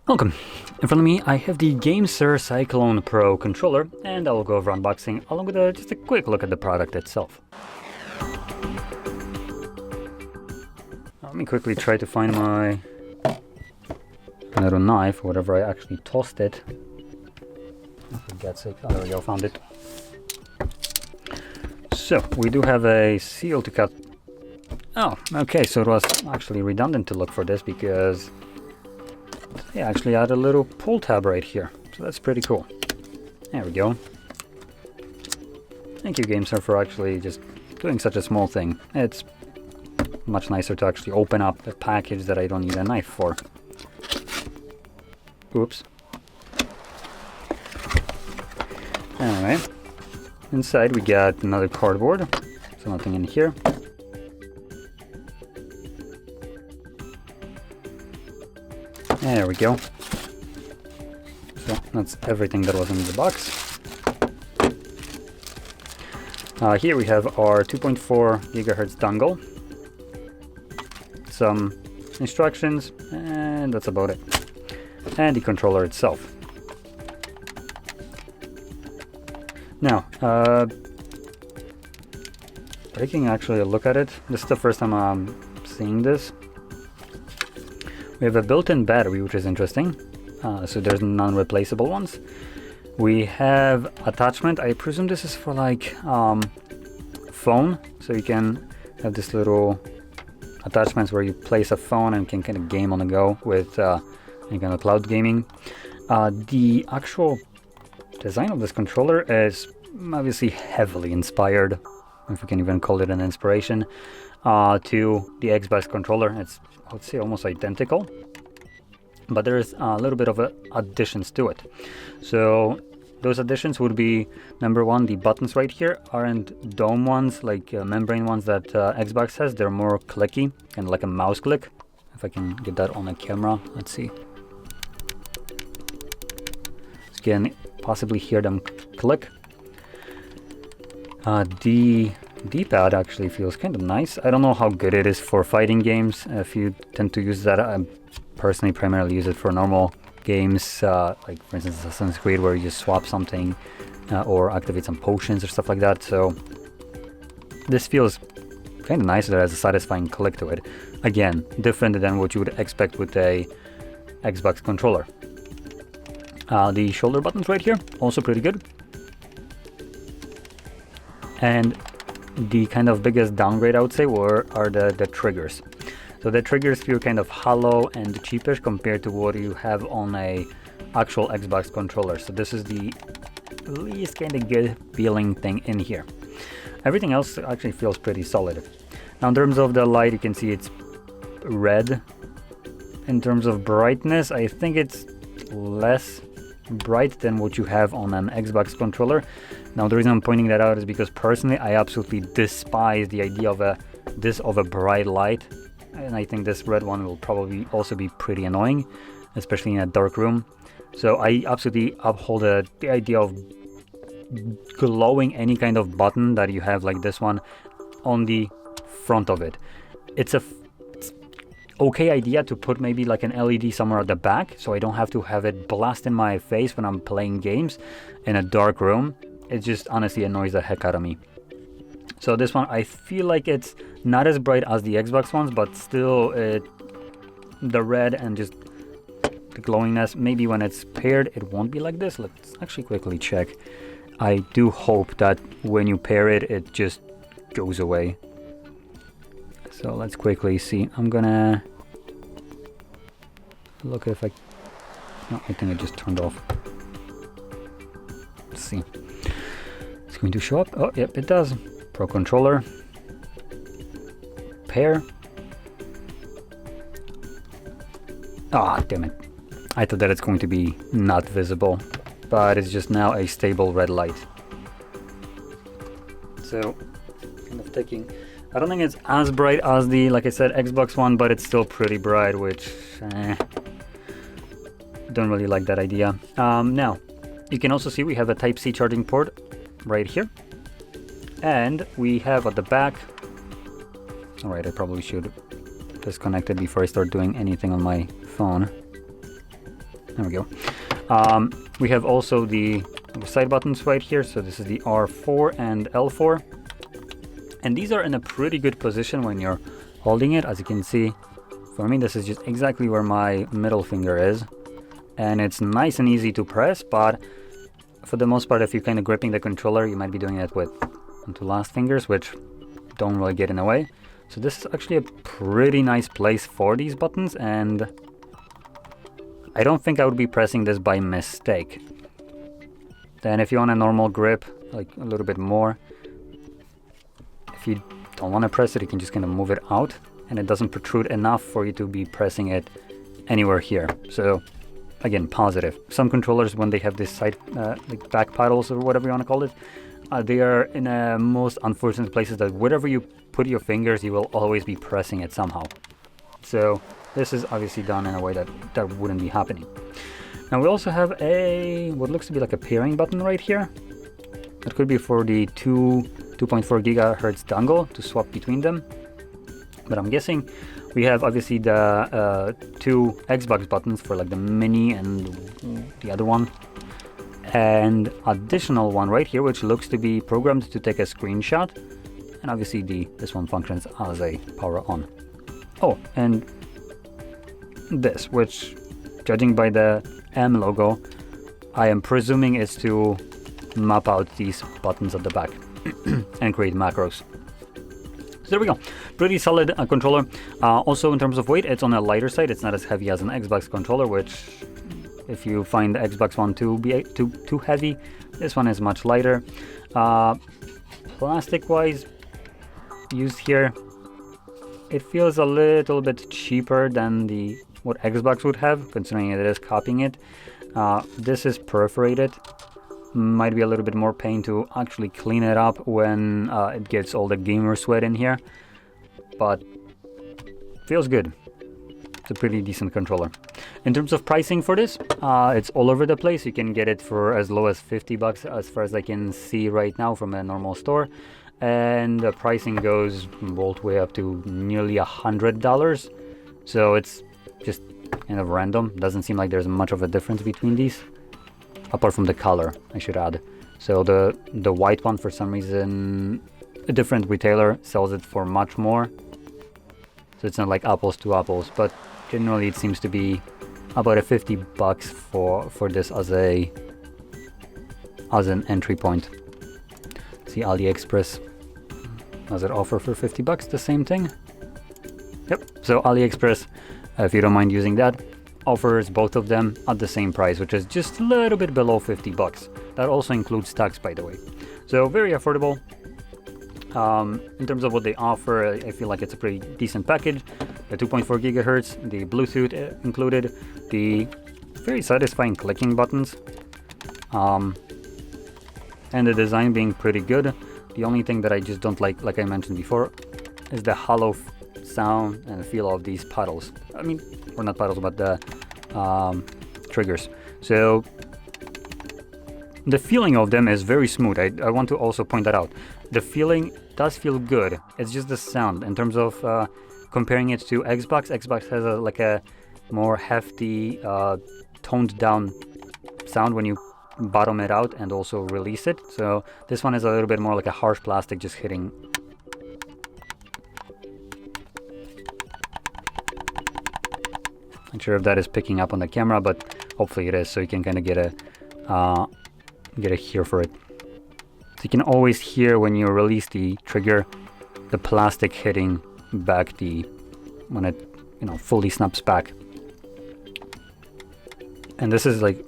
Welcome! In front of me I have the GameSir Cyclone Pro controller, and I will go over unboxing along with just a quick look at the product itself. Let me quickly try to find my little knife, whatever I actually tossed it. For God's sake, oh, there we go, found it. So, we do have a seal to cut. Oh, okay, so it was actually redundant to look for this because they actually add a little pull tab right here. So that's pretty cool. There we go. Thank you, GameSir, for actually just doing such a small thing. It's much nicer to actually open up a package that I don't need a knife for. Oops. Alright. Inside we got another cardboard. So nothing in here. There we go. So that's everything that was in the box. Here we have our 2.4 gigahertz dongle. Some instructions, and that's about it. And the controller itself. Now, taking actually a look at it, this is the first time I'm seeing this. We have a built-in battery, which is interesting. So there's non-replaceable ones. We have attachment. I presume this is for like phone, so you can have this little attachments where you place a phone and can kind of game on the go with any kind of cloud gaming. The actual design of this controller is obviously heavily inspired, if we can even call it an inspiration, to the Xbox controller. It's, I would say, almost identical, but there's a little bit of additions to it. So those additions would be, number one, the buttons right here aren't dome ones like membrane ones that Xbox has. They're more clicky, kind of like a mouse click. If I can get that on a camera, let's see. So you can possibly hear them click. The D-pad actually feels kind of nice. I don't know how good it is for fighting games. If you tend to use that, I personally primarily use it for normal games, like for instance Assassin's Creed, where you just swap something or activate some potions or stuff like that. So this feels kind of nice. It has a satisfying click to it. Again, different than what you would expect with a Xbox controller. The shoulder buttons right here, also pretty good. And the kind of biggest downgrade, I would say, are the triggers. So the triggers feel kind of hollow and cheapish compared to what you have on a actual Xbox controller. So this is the least kind of good feeling thing in here. Everything else actually feels pretty solid. Now in terms of the light, you can see it's red. In terms of brightness, I think it's less bright than what you have on an Xbox controller. Now the reason I'm pointing that out is because personally I absolutely despise the idea of a bright light, and I think this red one will probably also be pretty annoying, especially in a dark room. So I absolutely uphold the idea of glowing any kind of button that you have like this one on the front of it. It's a okay idea to put maybe like an LED somewhere at the back, so I don't have to have it blast in my face when I'm playing games in a dark room. It just honestly annoys the heck out of me. So this one, I feel like it's not as bright as the Xbox ones, but still the red and just the glowiness, maybe when it's paired it won't be like this. Let's actually quickly check. I do hope that when you pair it, it just goes away. So let's quickly see. I'm gonna look if I... No, I think I just turned off. Let's see. It's going to show up. Oh, yep, it does. Pro controller. Pair. Ah, damn it. I thought that it's going to be not visible, but it's just now a stable red light. So, kind of taking... I don't think it's as bright as the, like I said, Xbox one, but it's still pretty bright, which... don't really like that idea. Now, you can also see we have a Type-C charging port right here. And we have at the back... Alright, I probably should disconnect it before I start doing anything on my phone. There we go. We have also the side buttons right here. So this is the R4 and L4. And these are in a pretty good position when you're holding it. As you can see, for me, this is just exactly where my middle finger is. And it's nice and easy to press, but for the most part, if you're kind of gripping the controller, you might be doing it with 2 last fingers, which don't really get in the way. So this is actually a pretty nice place for these buttons, and I don't think I would be pressing this by mistake. Then if you want a normal grip, like a little bit more, if you don't want to press it, you can just kind of move it out, and it doesn't protrude enough for you to be pressing it anywhere here. So again, positive. Some controllers, when they have this side, like back paddles or whatever you want to call it, they are in a most unfortunate places that wherever you put your fingers, you will always be pressing it somehow. So this is obviously done in a way that wouldn't be happening. Now we also have what looks to be like a pairing button right here. That could be for the 2.4 gigahertz dongle to swap between them. But I'm guessing we have obviously the 2 Xbox buttons for like the mini and the other one. And additional one right here, which looks to be programmed to take a screenshot. And obviously this one functions as a power on. Oh, and this, which judging by the M logo, I am presuming is to map out these buttons at the back and create macros. So there we go. Pretty solid controller. Also in terms of weight, it's on a lighter side. It's not as heavy as an Xbox controller, which if you find the Xbox One to be too heavy, this one is much lighter. Plastic wise, used here, it feels a little bit cheaper than what Xbox would have, considering it is copying it. This is perforated. Might be a little bit more pain to actually clean it up when it gets all the gamer sweat in here, but feels good. It's a pretty decent controller. In terms of pricing for this, it's all over the place. You can get it for as low as 50 bucks as far as I can see right now from a normal store. And the pricing goes all the way up to nearly $100. So it's just kind of random. Doesn't seem like there's much of a difference between these, apart from the color, I should add. So the white one, for some reason, a different retailer sells it for much more. So it's not like apples to apples, but generally it seems to be about a 50 bucks for this as an entry point. See, AliExpress does it offer for 50 bucks the same thing? Yep. So AliExpress, if you don't mind using that, offers both of them at the same price, which is just a little bit below 50 bucks. That also includes tax, by the way. So very affordable. In terms of what they offer, I feel like it's a pretty decent package. The 2.4 gigahertz, the Bluetooth included, the very satisfying clicking buttons, and the design being pretty good. The only thing that I just don't like I mentioned before, is the hollow sound and feel of these paddles. I mean, or not paddles, but the triggers. So the feeling of them is very smooth. I want to also point that out. The feeling does feel good. It's just the sound. In terms of comparing it to Xbox, Xbox has a more hefty, toned down sound when you bottom it out and also release it. So this one is a little bit more like a harsh plastic just hitting. Not sure if that is picking up on the camera, but hopefully it is, so you can kind of get a hear for it. So you can always hear when you release the trigger, the plastic hitting back when it fully snaps back. And this is like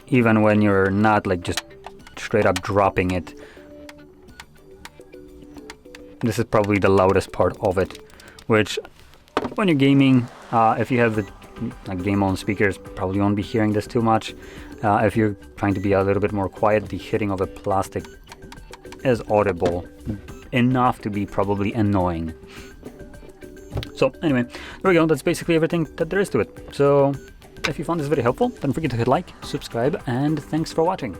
even when you're not like just straight up dropping it. This is probably the loudest part of it, which when you're gaming, if you have the game on speakers, probably won't be hearing this too much. If you're trying to be a little bit more quiet, the hitting of a plastic is audible enough to be probably annoying. So anyway, there we go. That's basically everything that there is to it. So if you found this video helpful, don't forget to hit like, subscribe, and thanks for watching.